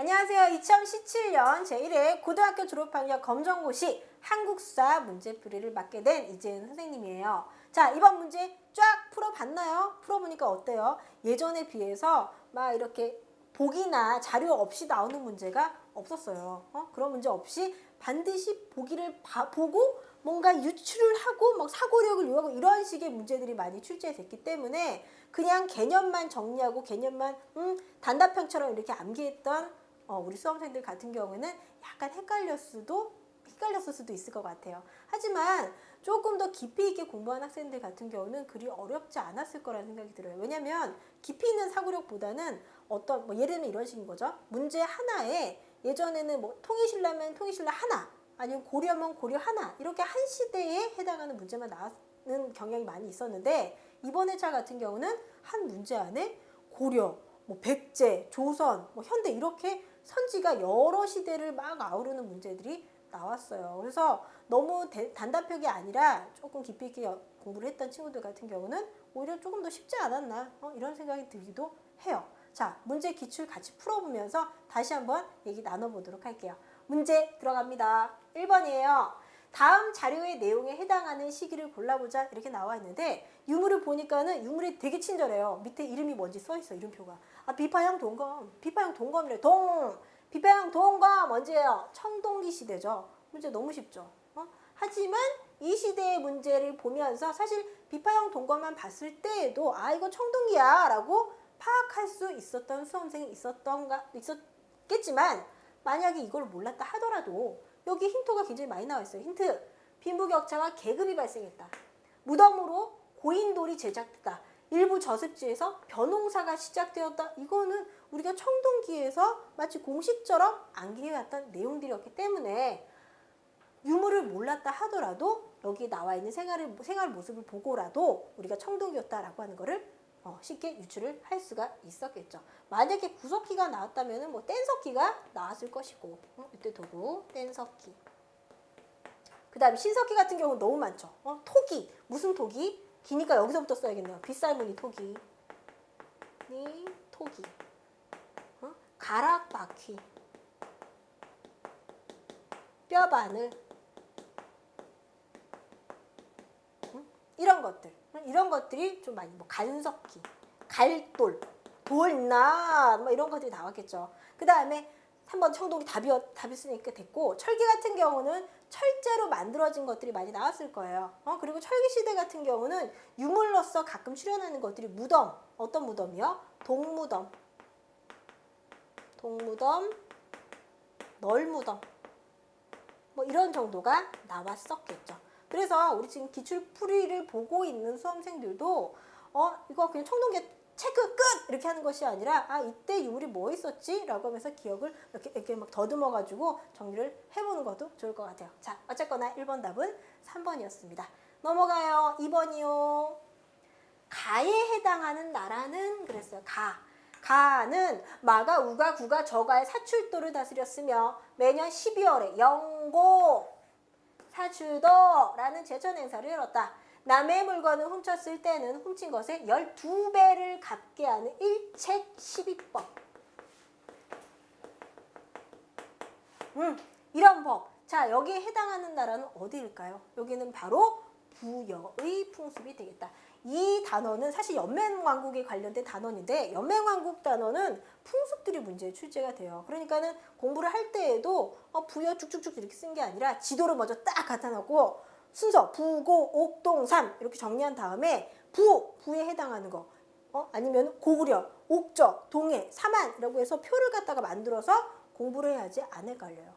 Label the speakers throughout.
Speaker 1: 안녕하세요. 2017년 제1회 고등학교 졸업학력 검정고시 한국사 문제풀이를 맡게 된 이재은 선생님이에요. 자, 이번 문제 쫙 풀어봤나요? 풀어보니까 어때요? 예전에 비해서 막 이렇게 보기나 자료 없이 나오는 문제가 없었어요. 그런 문제 없이 반드시 보기를 보고 뭔가 유추를 하고 막 사고력을 요하고 이런 식의 문제들이 많이 출제됐기 때문에 그냥 개념만 정리하고 개념만 단답형처럼 이렇게 암기했던 우리 수험생들 같은 경우에는 약간 헷갈렸을 수도 있을 것 같아요. 하지만 조금 더 깊이 있게 공부한 학생들 같은 경우는 그리 어렵지 않았을 거라는 생각이 들어요. 왜냐하면 깊이 있는 사고력보다는 어떤 예를 들면 이런 식인 거죠. 문제 하나에 예전에는 통일신라면 통일신라 하나, 아니면 고려면 고려 하나, 이렇게 한 시대에 해당하는 문제만 나왔는 경향이 많이 있었는데 이번 회차 같은 경우는 한 문제 안에 고려, 백제, 조선, 현대 이렇게 선지가 여러 시대를 막 아우르는 문제들이 나왔어요. 그래서 너무 단답형이 아니라 조금 깊이 있게 공부를 했던 친구들 같은 경우는 오히려 조금 더 쉽지 않았나 이런 생각이 들기도 해요. 자, 문제 기출 같이 풀어보면서 다시 한번 얘기 나눠보도록 할게요. 문제 들어갑니다. 1번이에요. 다음 자료의 내용에 해당하는 시기를 골라보자 이렇게 나와 있는데 유물을 보니까는 유물이 되게 친절해요. 밑에 이름이 뭔지 써 있어. 이름표가. 비파형 동검. 비파형 동검이래. 비파형 동검 언제예요? 청동기 시대죠. 문제 너무 쉽죠. 하지만 이 시대의 문제를 보면서 사실 비파형 동검만 봤을 때에도 이거 청동기야 라고 파악할 수 있었던 수험생이 있었겠지만 만약에 이걸 몰랐다 하더라도 여기 힌트가 굉장히 많이 나와 있어요. 힌트. 빈부격차와 계급이 발생했다. 무덤으로 고인돌이 제작됐다. 일부 저습지에서 벼농사가 시작되었다. 이거는 우리가 청동기에서 마치 공식처럼 암기해왔던 내용들이었기 때문에 유물을 몰랐다 하더라도 여기 나와 있는 생활 모습을 보고라도 우리가 청동기였다라고 하는 거를 쉽게 유추를 할 수가 있었겠죠. 만약에 구석기가 나왔다면 뗀석기가 나왔을 것이고 이때 도구 뗀석기. 그 다음에 신석기 같은 경우는 너무 많죠. 토기. 무슨 토기? 기니까 여기서부터 써야겠네요. 빗살무늬 토기. 토기. 가락바퀴. 뼈바늘. 이런 것들이 좀 많이 간석기, 갈돌, 돌낫 이런 것들이 나왔겠죠. 그 다음에 3번 청동기 답이었으니까 됐고 철기 같은 경우는 철제로 만들어진 것들이 많이 나왔을 거예요. 그리고 철기 시대 같은 경우는 유물로서 가끔 출연하는 것들이 무덤, 어떤 무덤이요? 동무덤, 널무덤 이런 정도가 나왔었겠죠. 그래서 우리 지금 기출풀이를 보고 있는 수험생들도 이거 그냥 청동기 체크 끝! 이렇게 하는 것이 아니라 이때 유물이 뭐 있었지? 라고 하면서 기억을 이렇게 막 더듬어가지고 정리를 해보는 것도 좋을 것 같아요. 자, 어쨌거나 1번 답은 3번이었습니다. 넘어가요. 2번이요. 가에 해당하는 나라는 그랬어요. 가는 마가, 우가, 구가, 저가의 사출도를 다스렸으며 매년 12월에 영고 사주도라는 제천 행사를 열었다. 남의 물건을 훔쳤을 때는 훔친 것의 12배를 갚게 하는 일책 12법. 이런 법. 자, 여기에 해당하는 나라는 어디일까요? 여기는 바로 부여의 풍습이 되겠다. 이 단어는 사실 연맹왕국에 관련된 단어인데 연맹왕국 단어는 풍습들이 문제에 출제가 돼요. 그러니까는 공부를 할 때에도 부여 쭉쭉쭉 이렇게 쓴 게 아니라 지도를 먼저 딱 갖다 놓고 순서 부고 옥동삼 이렇게 정리한 다음에 부에 해당하는 거 아니면 고구려, 옥저, 동해, 삼안이라고 해서 표를 갖다가 만들어서 공부를 해야지 안 헷갈려요.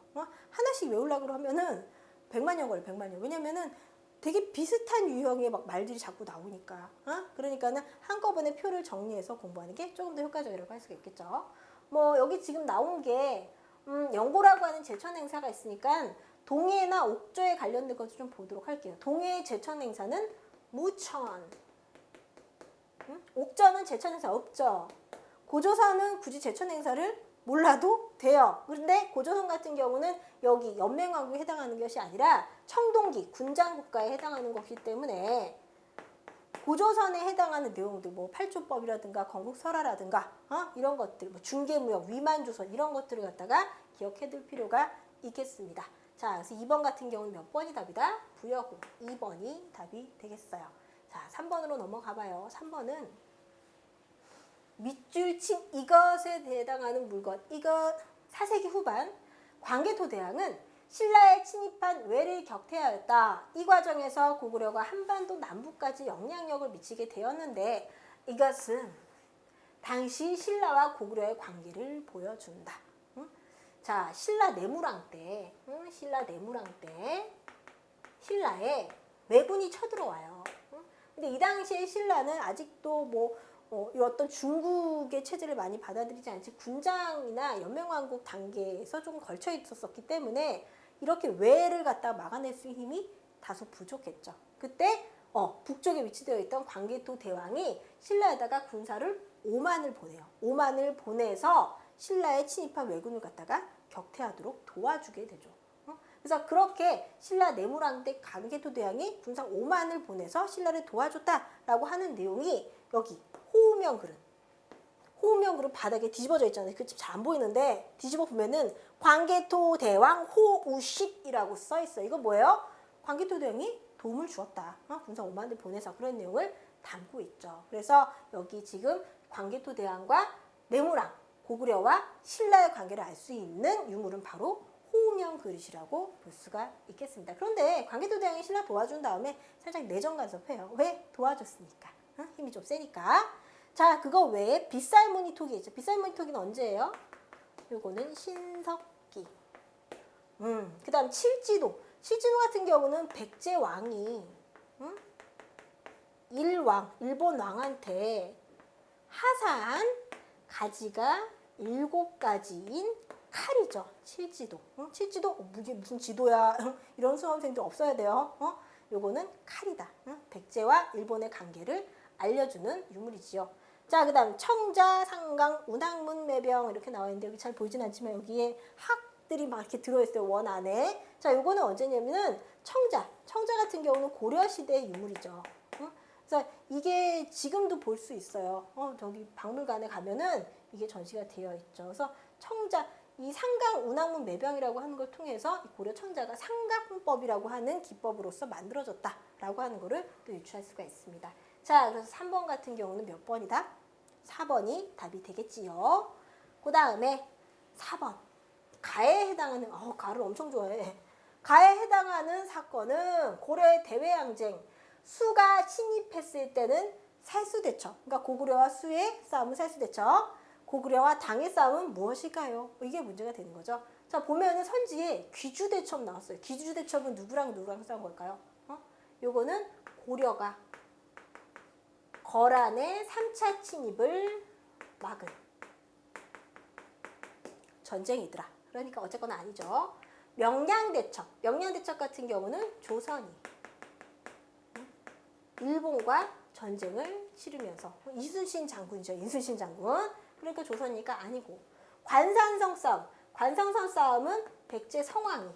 Speaker 1: 하나씩 외우려고 하면은 100만 년 걸려. 100만 년. 왜냐면은 되게 비슷한 유형의 말들이 자꾸 나오니까. 그러니까는 한꺼번에 표를 정리해서 공부하는 게 조금 더 효과적이라고 할 수가 있겠죠. 여기 지금 나온 게 영고라고 하는 제천 행사가 있으니까 동해나 옥저에 관련된 것을 좀 보도록 할게요. 동해의 제천 행사는 무천. 옥저는 제천 행사 없죠. 고조선은 굳이 제천 행사를 몰라도 돼요. 그런데 고조선 같은 경우는 여기 연맹왕국에 해당하는 것이 아니라 청동기, 군장국가에 해당하는 것이기 때문에 도조선에 해당하는 내용들, 뭐 팔조법이라든가 건국설화라든가 이런 것들, 뭐 중개무역, 위만조선 이런 것들을 갖다가 기억해둘 필요가 있겠습니다. 자, 그래서 2번 같은 경우는 몇 번이 답이다? 부여구 2번이 답이 되겠어요. 자, 3번으로 넘어가 봐요. 3번은 밑줄 친 이것에 해당하는 물건, 이것 4세기 후반 광개토대왕은 신라에 침입한 외를 격퇴하였다. 이 과정에서 고구려가 한반도 남부까지 영향력을 미치게 되었는데 이것은 당시 신라와 고구려의 관계를 보여준다. 자, 신라 내무랑 때, 신라에 왜군이 쳐들어와요. 근데 이 당시에 신라는 아직도 뭐 이 어떤 중국의 체제를 많이 받아들이지 않지 군장이나 연맹왕국 단계에서 조금 걸쳐 있었기 때문에 이렇게 외를 갖다 막아낼 수 있는 힘이 다소 부족했죠. 그때 북쪽에 위치되어 있던 광개토 대왕이 신라에다가 군사를 5만을 보내요. 5만을 보내서 신라에 침입한 왜군을 갖다가 격퇴하도록 도와주게 되죠. 그래서 그렇게 신라 내무랑 때 광개토 대왕이 군사 5만을 보내서 신라를 도와줬다라고 하는 내용이 여기 호우명글은 바닥에 뒤집어져 있잖아요. 그 잘 안 보이는데 뒤집어 보면은 광개토 대왕 호우십이라고 써 있어요. 이거 뭐예요? 광개토 대왕이 도움을 주었다. 군사 5만을 보내서 그런 내용을 담고 있죠. 그래서 여기 지금 광개토 대왕과 내무랑 고구려와 신라의 관계를 알 수 있는 유물은 바로 호우명 그릇이라고 볼 수가 있겠습니다. 그런데 광개토 대왕이 신라 도와준 다음에 살짝 내정 간섭해요. 왜? 도와줬으니까. 힘이 좀 세니까. 자, 그거 외에 빗살무늬 톡이 있죠. 빗살무늬 톡은 언제예요? 요거는 신석기. 그 다음 칠지도. 칠지도 같은 경우는 백제왕이 일본 왕한테 하사한 가지가 7가지인 칼이죠. 칠지도. 칠지도? 이게 무슨 지도야. 이런 수험생들 없어야 돼요. 요거는 칼이다. 백제와 일본의 관계를 알려주는 유물이지요. 자, 그 다음 청자, 상강, 운항문, 매병 이렇게 나와 있는데 여기 잘 보이진 않지만 여기에 학들이 막 이렇게 들어있어요. 원 안에. 자, 요거는 언제냐면은 청자 같은 경우는 고려시대의 유물이죠. 그래서 이게 지금도 볼 수 있어요. 저기 박물관에 가면은 이게 전시가 되어 있죠. 그래서 청자, 이 상강, 운항문, 매병이라고 하는 걸 통해서 이 고려 청자가 상각문법이라고 하는 기법으로서 만들어졌다라고 하는 거를 또 유추할 수가 있습니다. 자, 그래서 3번 같은 경우는 몇 번이다? 4번이 답이 되겠지요. 그 다음에 4번. 가에 해당하는, 가를 엄청 좋아해. 가에 해당하는 사건은 고려의 대외항쟁, 수가 침입했을 때는 살수대첩. 그러니까 고구려와 수의 싸움은 살수대첩. 고구려와 당의 싸움은 무엇일까요? 이게 문제가 되는 거죠. 자, 보면은 선지에 귀주대첩 나왔어요. 귀주대첩은 누구랑 싸운 걸까요? 요거는 고려가 거란의 3차 침입을 막은 전쟁이더라. 그러니까 어쨌거나 아니죠. 명량대첩 같은 경우는 조선이 일본과 전쟁을 치르면서 이순신 장군이죠. 이순신 장군. 그러니까 조선이니까 아니고. 관산성 싸움은 백제 성왕이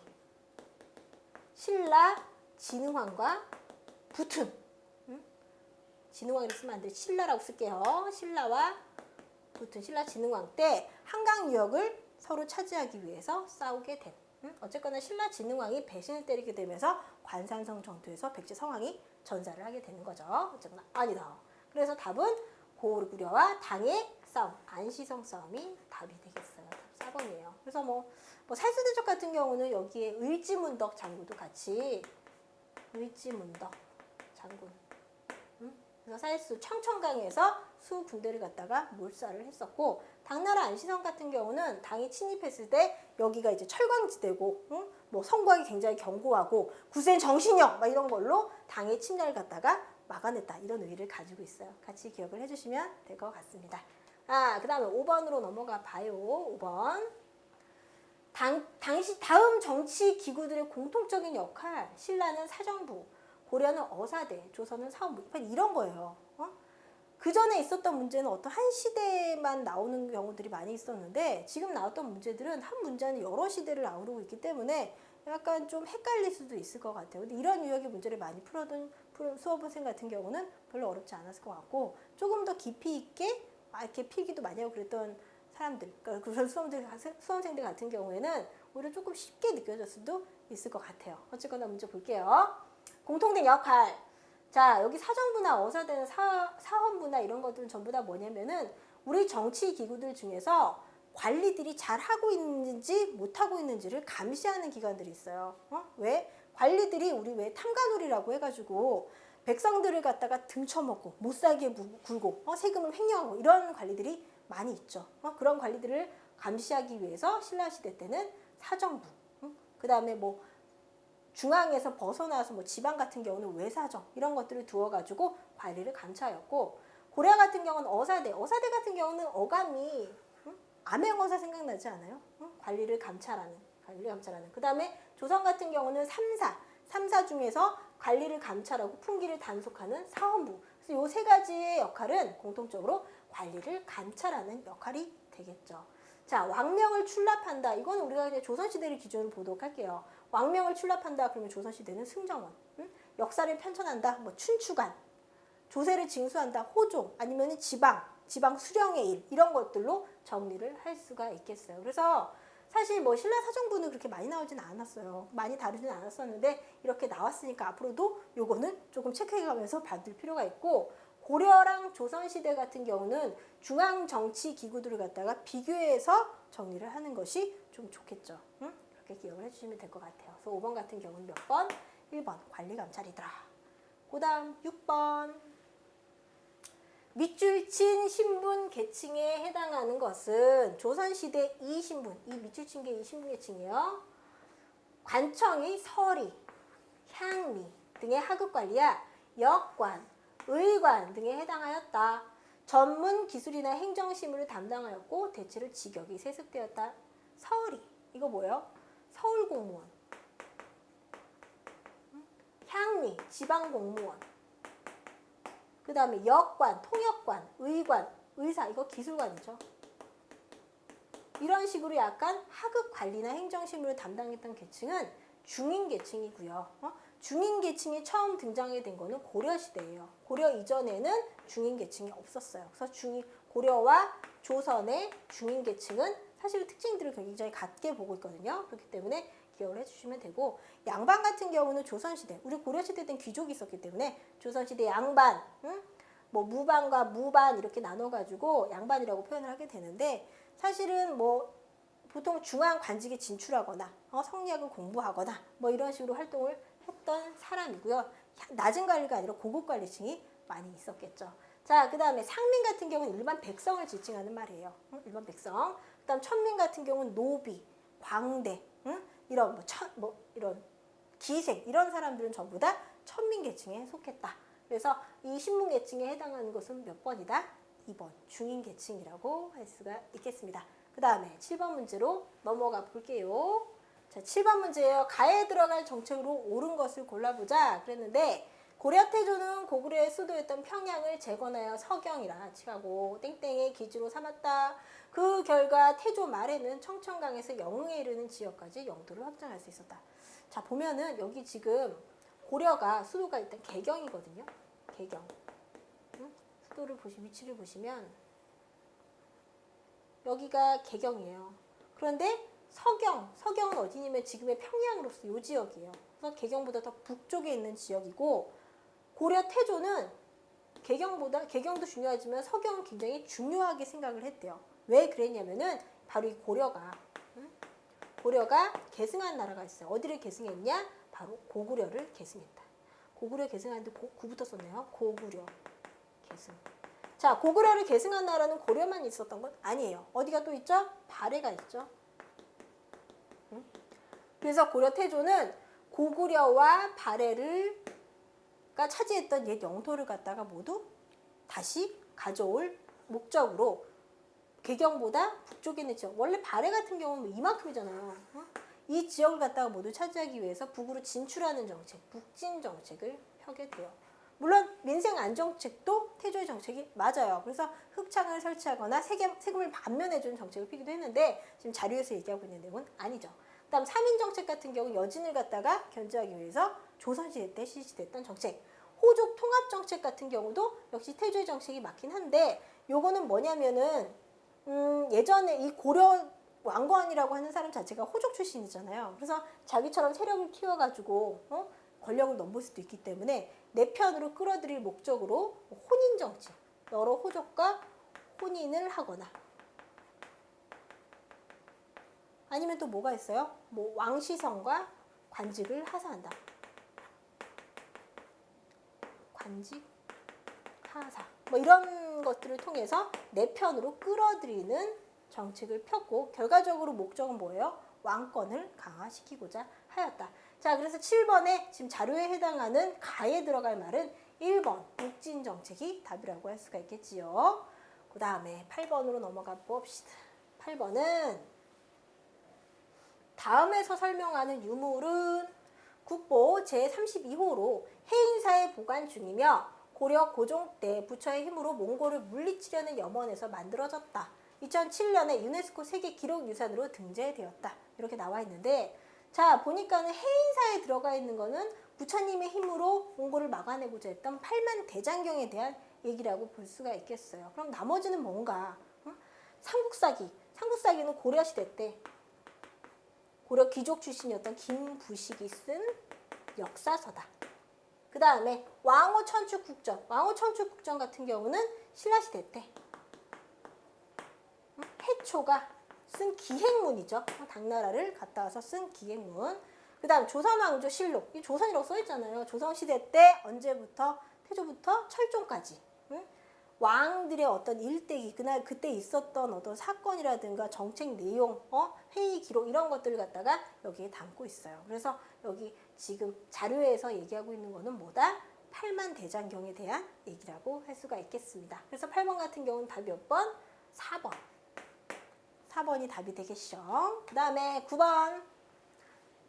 Speaker 1: 신라 진흥왕과 붙은 진흥왕이라고 쓰면 안 돼. 신라라고 쓸게요. 신라와 붙은 신라 진흥왕 때 한강 유역을 서로 차지하기 위해서 싸우게 된. 어쨌거나 신라 진흥왕이 배신을 때리게 되면서 관산성 전투에서 백제 성왕이 전사를 하게 되는 거죠. 어쨌거나 아니다. 그래서 답은 고구려와 당의 싸움, 안시성 싸움이 답이 되겠어요. 4번이에요. 그래서 뭐 살수대첩 같은 경우는 여기에 을지문덕 장군도 같이 을지문덕 장군. 그래서 살수 청천강에서 수 군대를 갖다가 몰살을 했었고 당나라 안시성 같은 경우는 당이 침입했을 때 여기가 이제 철광지대고 뭐 성곽이 굉장히 견고하고 구세인 정신력 막 이런 걸로 당의 침략을 갖다가 막아냈다 이런 의의를 가지고 있어요. 같이 기억을 해주시면 될 것 같습니다. 그 다음에 5번으로 넘어가 봐요. 5번. 당시 다음 정치 기구들의 공통적인 역할, 신라는 사정부, 고려는 어사대, 조선은 사원부, 이런 거예요. 그 전에 있었던 문제는 어떤 한 시대만 나오는 경우들이 많이 있었는데 지금 나왔던 문제들은 한 문제는 여러 시대를 아우르고 있기 때문에 약간 좀 헷갈릴 수도 있을 것 같아요. 근데 이런 유형의 문제를 많이 풀어둔 수험생 같은 경우는 별로 어렵지 않았을 것 같고, 조금 더 깊이 있게 이렇게 필기도 많이 하고 그랬던 사람들, 그러니까 그런 수험생들 같은 경우에는 오히려 조금 쉽게 느껴질 수도 있을 것 같아요. 어쨌거나 문제 볼게요. 공통된 역할. 자, 여기 사정부나 어사대는 사헌부나 이런 것들은 전부 다 뭐냐면은 우리 정치 기구들 중에서 관리들이 잘하고 있는지 못하고 있는지를 감시하는 기관들이 있어요. 왜? 관리들이 우리 왜 탐관오리라고 해가지고 백성들을 갖다가 등쳐먹고 못살게 굴고 세금을 횡령하고 이런 관리들이 많이 있죠. 그런 관리들을 감시하기 위해서 신라시대 때는 사정부, 그 다음에 뭐 중앙에서 벗어나서 뭐 지방 같은 경우는 외사정 이런 것들을 두어가지고 관리를 감찰하였고, 고려 같은 경우는 어사대 같은 경우는 어감이 암행어사 생각나지 않아요? 관리를 감찰하는. 그 다음에 조선 같은 경우는 삼사 중에서 관리를 감찰하고 풍기를 단속하는 사헌부. 그래서 이 세 가지의 역할은 공통적으로 관리를 감찰하는 역할이 되겠죠. 자, 왕명을 출납한다. 이건 우리가 그냥 조선시대를 기준으로 보도록 할게요. 왕명을 출납한다. 그러면 조선시대는 승정원. 역사를 편찬한다. 뭐 춘추관. 조세를 징수한다. 호종. 아니면 지방 수령의 일. 이런 것들로 정리를 할 수가 있겠어요. 그래서 사실 뭐 신라 사정부는 그렇게 많이 나오지는 않았어요. 많이 다루지는 않았었는데 이렇게 나왔으니까 앞으로도 요거는 조금 체크해가면서 받을 필요가 있고, 고려랑 조선시대 같은 경우는 중앙정치기구들을 갖다가 비교해서 정리를 하는 것이 좀 좋겠죠. 그렇게 기억을 해주시면 될 것 같아요. 그래서 5번 같은 경우는 몇 번? 1번 관리감찰이더라. 그 다음 6번 밑줄친 신분 계층에 해당하는 것은 조선시대 이신분, 이 밑줄친 게 이신분 계층이에요. 관청의 서리, 향리 등의 하급관리야 역관, 의관 등에 해당하였다. 전문 기술이나 행정시무를 담당하였고 대체로 직역이 세습되었다. 서리, 이거 뭐예요? 서울공무원. 향리, 지방공무원. 그 다음에 역관, 통역관, 의관, 의사, 이거 기술관이죠. 이런 식으로 약간 하급 관리나 행정실무를 담당했던 계층은 중인 계층이고요. 중인 계층이 처음 등장하게 된 거는 고려시대예요. 고려 이전에는 중인 계층이 없었어요. 그래서 고려와 조선의 중인 계층은 사실 특징들을 굉장히 같게 보고 있거든요. 그렇기 때문에 기억을 해주시면 되고, 양반 같은 경우는 조선시대, 우리 고려시대 때는 귀족이 있었기 때문에 조선시대 양반, 뭐 무반과 무반 이렇게 나눠가지고 양반이라고 표현을 하게 되는데, 사실은 뭐 보통 중앙 관직에 진출하거나 성리학을 공부하거나 뭐 이런 식으로 활동을 했던 사람이고요. 낮은 관리가 아니라 고급 관리층이 많이 있었겠죠. 자, 그 다음에 상민 같은 경우는 일반 백성을 지칭하는 말이에요. 일반 백성. 그 다음 천민 같은 경우는 노비, 광대, 이런 이런 기생 이런 사람들은 전부 다 천민 계층에 속했다. 그래서 이 신분 계층에 해당하는 것은 몇 번이다? 2번 중인 계층이라고 할 수가 있겠습니다. 그 다음에 7번 문제로 넘어가 볼게요. 자, 7번 문제예요. 가에 들어갈 정책으로 옳은 것을 골라보자 그랬는데, 고려태조는 고구려의 수도였던 평양을 재건하여 서경이라 칭하고 땡땡의 기지로 삼았다. 그 결과 태조 말에는 청천강에서 영흥에 이르는 지역까지 영토를 확장할 수 있었다. 자, 보면은 여기 지금 고려가 수도가 일단 개경이거든요. 개경. 수도를 위치를 보시면 여기가 개경이에요. 그런데 서경은 어디냐면 지금의 평양으로서 이 지역이에요. 그래서 개경보다 더 북쪽에 있는 지역이고, 고려 태조는 개경도 중요하지만 서경은 굉장히 중요하게 생각을 했대요. 왜 그랬냐면은 바로 이 고려가 계승한 나라가 있어요. 어디를 계승했냐? 바로 고구려를 계승했다. 고구려 계승하는데 구부터 썼네요. 고구려 계승. 자, 고구려를 계승한 나라는 고려만 있었던 건 아니에요. 어디가 또 있죠? 발해가 있죠. 그래서 고려 태조는 고구려와 발해가 차지했던 옛 영토를 갖다가 모두 다시 가져올 목적으로 개경보다 북쪽에 있는 지역, 원래 발해 같은 경우는 이만큼이잖아요. 이 지역을 갖다가 모두 차지하기 위해서 북으로 진출하는 정책, 북진 정책을 펴게 돼요. 물론 민생 안정책도 태조의 정책이 맞아요. 그래서 흑창을 설치하거나 세금을 반면해주는 정책을 피기도 했는데 지금 자료에서 얘기하고 있는 내용은 아니죠. 그다음 3인 정책 같은 경우 여진을 갖다가 견제하기 위해서 조선시대 때 실시됐던 정책. 호족 통합 정책 같은 경우도 역시 태조의 정책이 맞긴 한데 요거는 뭐냐면은 예전에 이 고려 왕건이라고 하는 사람 자체가 호족 출신이잖아요. 그래서 자기처럼 세력을 키워가지고 권력을 넘볼 수도 있기 때문에 내 편으로 끌어들일 목적으로 혼인 정책, 여러 호족과 혼인을 하거나 아니면 또 뭐가 있어요? 뭐 왕시성과 관직을 하사한다. 관직, 하사 뭐 이런 것들을 통해서 내 편으로 끌어들이는 정책을 폈고 결과적으로 목적은 뭐예요? 왕권을 강화시키고자 하였다. 자, 그래서 7번에 지금 자료에 해당하는 가에 들어갈 말은 1번 묵진 정책이 답이라고 할 수가 있겠지요. 그 다음에 8번으로 넘어가 봅시다. 8번은 다음에서 설명하는 유물은 국보 제32호로 해인사에 보관 중이며 고려 고종 때 부처의 힘으로 몽골을 물리치려는 염원에서 만들어졌다. 2007년에 유네스코 세계 기록유산으로 등재되었다. 이렇게 나와 있는데 자 보니까는 해인사에 들어가 있는 거는 부처님의 힘으로 몽골을 막아내고자 했던 8만 대장경에 대한 얘기라고 볼 수가 있겠어요. 그럼 나머지는 뭔가? 삼국사기. 삼국사기는 고려시대 때 고려 귀족 출신이었던 김부식이 쓴 역사서다. 그 다음에 왕호천축국전. 왕호천축국전 같은 경우는 신라시대 때 해초가 쓴 기행문이죠. 당나라를 갔다 와서 쓴 기행문. 그 다음 조선왕조 실록. 이 조선이라고 써있잖아요. 조선시대 때 언제부터 태조부터 철종까지. 왕들의 어떤 일대기, 그때 있었던 어떤 사건이라든가 정책 내용, 회의 기록 이런 것들을 갖다가 여기에 담고 있어요. 그래서 여기 지금 자료에서 얘기하고 있는 거는 뭐다? 8만 대장경에 대한 얘기라고 할 수가 있겠습니다. 그래서 8번 같은 경우는 답이 몇 번? 4번. 4번이 답이 되겠죠. 그 다음에 9번.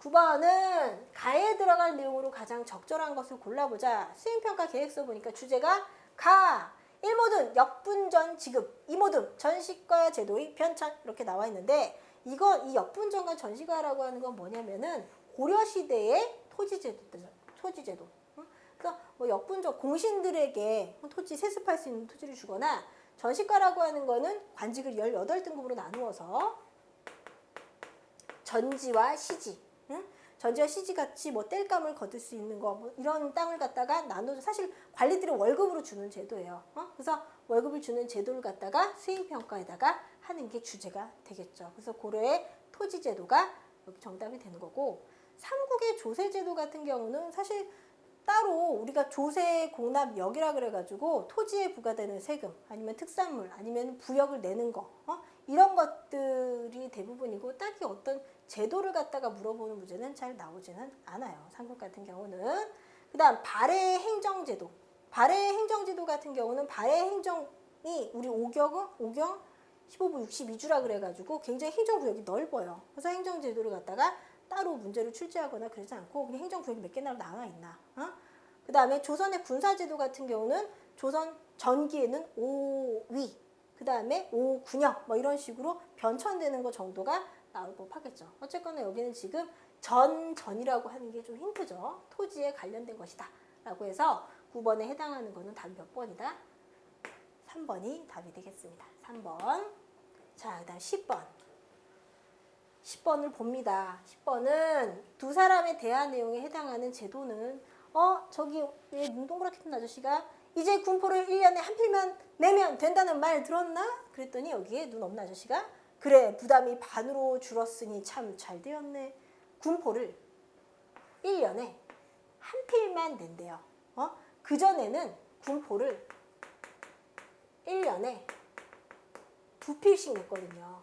Speaker 1: 9번은 가에 들어갈 내용으로 가장 적절한 것을 골라보자. 수행평가 계획서 보니까 주제가 가. 1모든 역분전 지급, 2모든 전시과 제도의 편찬 이렇게 나와 있는데 이 역분전과 전시과라고 하는 건 뭐냐면은 고려시대의 토지제도. 그래서 뭐 역분전 공신들에게 토지 세습할 수 있는 토지를 주거나 전시과라고 하는 거는 관직을 18등급으로 나누어서 전지와 시지, 전지와 시지 같이 뭐 땔감을 거둘 수 있는 거, 뭐 이런 땅을 갖다가 나눠서 사실 관리들이 월급으로 주는 제도예요. 그래서 월급을 주는 제도를 갖다가 수행평가에다가 하는 게 주제가 되겠죠. 그래서 고려의 토지제도가 여기 정답이 되는 거고, 삼국의 조세제도 같은 경우는 사실 따로 우리가 조세 공납역이라 그래가지고 토지에 부과되는 세금 아니면 특산물 아니면 부역을 내는 거 이런 것들이 대부분이고 딱히 어떤 제도를 갖다가 물어보는 문제는 잘 나오지는 않아요. 삼국 같은 경우는. 그 다음 발해 행정제도. 발해 행정제도 같은 경우는 발해 행정이 우리 5경 15부 62주라 그래가지고 굉장히 행정구역이 넓어요. 그래서 행정제도를 갖다가 따로 문제를 출제하거나 그러지 않고 그냥 행정구역이 몇 개나 나와 있나. 그 다음에 조선의 군사제도 같은 경우는 조선 전기에는 5위, 그 다음에 5군역 뭐 이런 식으로 변천되는 것 정도가 나올 법하겠죠. 어쨌거나 여기는 지금 전이라고 하는 게 좀 힌트죠. 토지에 관련된 것이다 라고 해서 9번에 해당하는 거는 답이 몇 번이다? 3번이 답이 되겠습니다. 3번. 자, 그 다음 10번. 10번을 봅니다. 10번은 두 사람의 대화 내용에 해당하는 제도는 저기 왜 눈 동그랗게 뜬 아저씨가 이제 군포를 1년에 한 필만 내면 된다는 말 들었나? 그랬더니 여기에 눈 없는 아저씨가 그래 부담이 반으로 줄었으니 참 잘 되었네. 군포를 1년에 한 필만 낸대요. 그전에는 군포를 1년에 2필씩 냈거든요.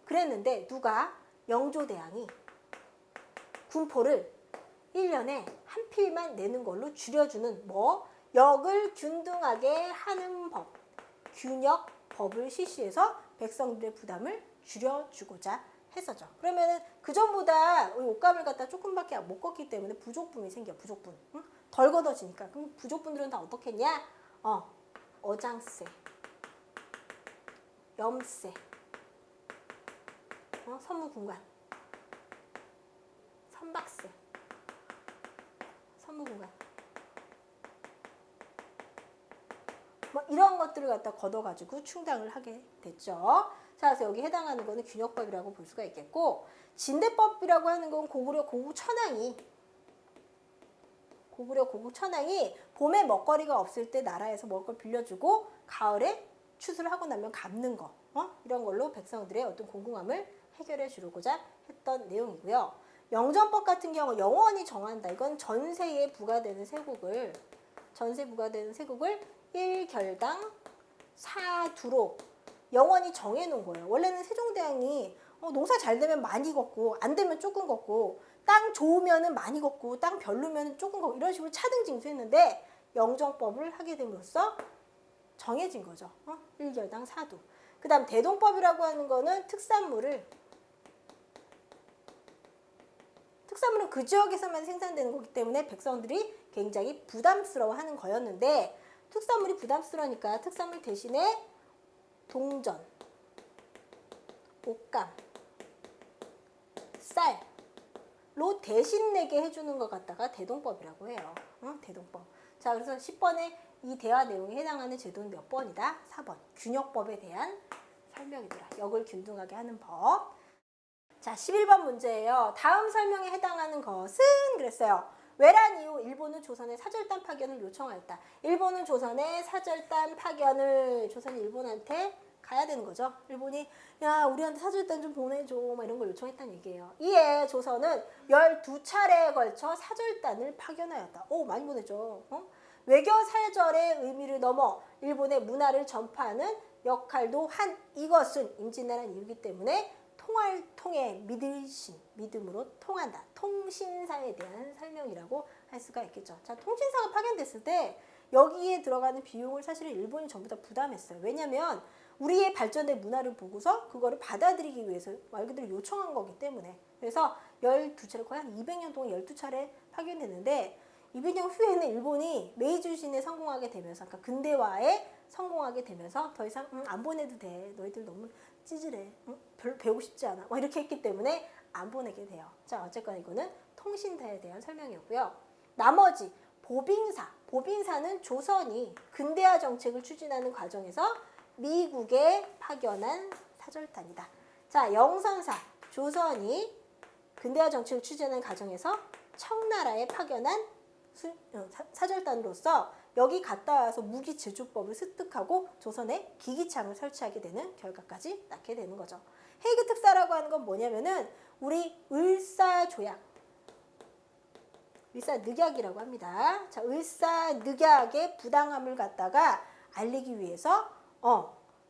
Speaker 1: 그랬는데 누가? 영조대왕이 군포를 1년에 한 필만 내는 걸로 줄여주는 역을 균등하게 하는 법, 균역법을 실시해서 백성들의 부담을 줄여주고자 했었죠. 그러면은 그전보다 옷감을 갖다 조금밖에 못 걷기 때문에 부족분이 생겨. 부족분. 덜 걷어지니까. 그럼 부족분들은 다 어떻게 했냐? 어장세, 염세, 선무군관 박스. 선무공간. 뭐 이런 것들을 갖다 걷어가지고 충당을 하게 됐죠. 자, 그래서 여기 해당하는 거는 균역법이라고 볼 수가 있겠고, 진대법이라고 하는 건 고구려 고국 천황이 봄에 먹거리가 없을 때 나라에서 먹을 걸 빌려주고 가을에 추수를 하고 나면 갚는 거, 이런 걸로 백성들의 어떤 공공함을 해결해 주려고자 했던 내용이고요. 영전법 같은 경우 영원히 정한다. 이건 전세 부과되는 세국을 1결당 4두로 영원히 정해놓은 거예요. 원래는 세종대왕이 농사 잘 되면 많이 걷고 안 되면 조금 걷고 땅 좋으면은 많이 걷고 땅 별로면 조금 걷고 이런 식으로 차등징수했는데 영정법을 하게 됨으로써 정해진 거죠. 1결당 4두. 그 다음 대동법이라고 하는 거는 특산물은 그 지역에서만 생산되는 거기 때문에 백성들이 굉장히 부담스러워하는 거였는데, 특산물이 부담스러우니까 특산물 대신에 동전, 옷감, 쌀로 대신 내게 해주는 것 갖다가 대동법이라고 해요. 대동법. 자, 그래서 10번에 이 대화 내용에 해당하는 제도는 몇 번이다? 4번. 균역법에 대한 설명이더라. 역을 균등하게 하는 법. 자, 11번 문제예요. 다음 설명에 해당하는 것은 그랬어요. 외란 이후 일본은 조선의 사절단 파견을 요청하였다. 일본은 조선의 사절단 파견을 조선이 일본한테 가야 되는 거죠. 일본이 야 우리한테 사절단 좀 보내줘 막 이런 걸 요청했다는 얘기예요. 이에 조선은 12차례에 걸쳐 사절단을 파견하였다. 오 많이 보내죠. 외교 살절의 의미를 넘어 일본의 문화를 전파하는 역할도 한 이것은 임진왜란 이유이기 때문에 통할 통해 믿음으로 통한다. 통신사에 대한 설명이라고 할 수가 있겠죠. 자, 통신사가 파견됐을 때 여기에 들어가는 비용을 사실은 일본이 전부 다 부담했어요. 왜냐하면 우리의 발전된 문화를 보고서 그거를 받아들이기 위해서 말 그대로 요청한 거기 때문에. 그래서 12차례, 거의 한 200년 동안 12차례 파견됐는데 200년 후에는 일본이 메이주신에 성공하게 되면서, 그러니까 근대화에 성공하게 되면서 더 이상 안 보내도 돼. 너희들 너무 찌질해. 별로 배우고 싶지 않아. 뭐 이렇게 했기 때문에 안 보내게 돼요. 자, 어쨌거나 이거는 통신사에 대한 설명이었고요. 나머지 보빙사는 조선이 근대화 정책을 추진하는 과정에서 미국에 파견한 사절단이다. 자, 영선사, 조선이 근대화 정책을 추진하는 과정에서 청나라에 파견한 사절단으로서 여기 갔다 와서 무기 제조법을 습득하고 조선에 기기창을 설치하게 되는 결과까지 낳게 되는 거죠. 헤이그 특사라고 하는 건 뭐냐면은 우리 을사늑약이라고 합니다. 자, 을사늑약의 부당함을 갖다가 알리기 위해서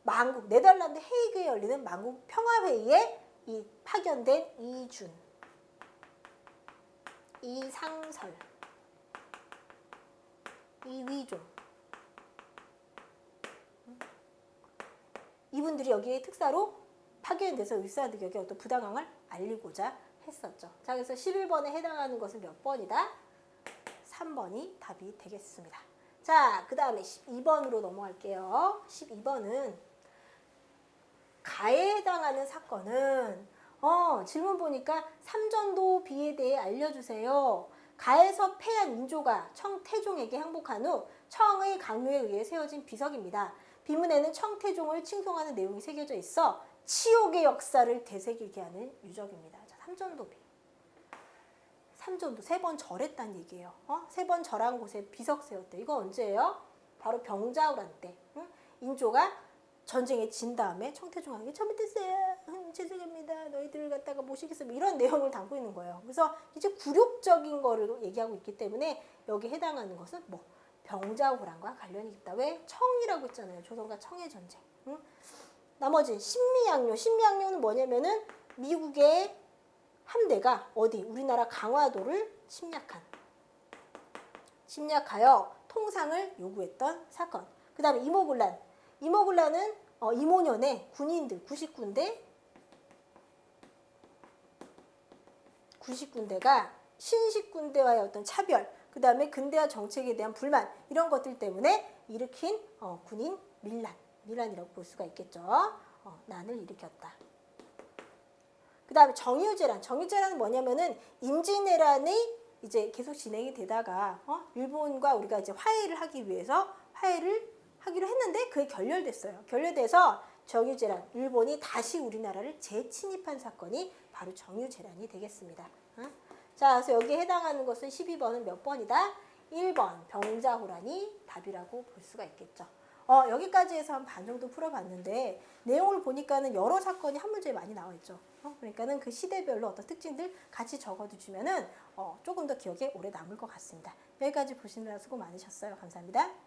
Speaker 1: 만국 네덜란드 헤이그에 열리는 만국 평화회의에 이 파견된 이준, 이상설, 이위종 이분들이 여기에 특사로 파견돼서 을사늑약의 어떤 부당함을 알리고자 했었죠. 자, 그래서 11번에 해당하는 것은 몇 번이다? 3번이 답이 되겠습니다. 자, 그 다음에 12번으로 넘어갈게요. 12번은 가에 해당하는 사건은 질문 보니까 삼전도 비에 대해 알려주세요. 가에서 패한 인조가 청태종에게 항복한 후 청의 강요에 의해 세워진 비석입니다. 비문에는 청태종을 칭송하는 내용이 새겨져 있어 치욕의 역사를 되새기게 하는 유적입니다. 자, 삼전도비. 삼전도 3번 절했다는 얘기예요. 3번 절한 곳에 비석 세웠대. 이거 언제예요? 바로 병자호란 때. 인조가 전쟁에 진 다음에 청태종에게 잘못했어요. 죄송합니다. 너희들을 갖다가 모시겠습니다. 이런 내용을 담고 있는 거예요. 그래서 이제 굴욕적인 거를 얘기하고 있기 때문에 여기 해당하는 것은 뭐 병자호란과 관련이 있다. 왜? 청이라고 했잖아요. 조선과 청의 전쟁. 나머지 신미양요는 뭐냐면은 미국의 함대가 어디? 우리나라 강화도를 침략하여 통상을 요구했던 사건. 그 다음에 이모군란은 이모년의 군인들 90군데가 신식군대와의 어떤 차별, 그 다음에 근대화 정책에 대한 불만, 이런 것들 때문에 일으킨 군인 밀란이라고 볼 수가 있겠죠. 난을 일으켰다. 그다음에 정유재란. 정유재란은 뭐냐면은 임진왜란이 이제 계속 진행이 되다가 일본과 우리가 이제 화해를 하기 위해서 화해를 하기로 했는데 그게 결렬됐어요. 결렬돼서 정유재란, 일본이 다시 우리나라를 재침입한 사건이 바로 정유재란이 되겠습니다. 자, 그래서 여기에 해당하는 것은 12번은 몇 번이다? 1번 병자호란이 답이라고 볼 수가 있겠죠. 여기까지 해서 한 반 정도 풀어봤는데 내용을 보니까는 여러 사건이 한 문제에 많이 나와 있죠. 그러니까는 그 시대별로 어떤 특징들 같이 적어도 주면은 조금 더 기억에 오래 남을 것 같습니다. 여기까지 보시느라 수고 많으셨어요. 감사합니다.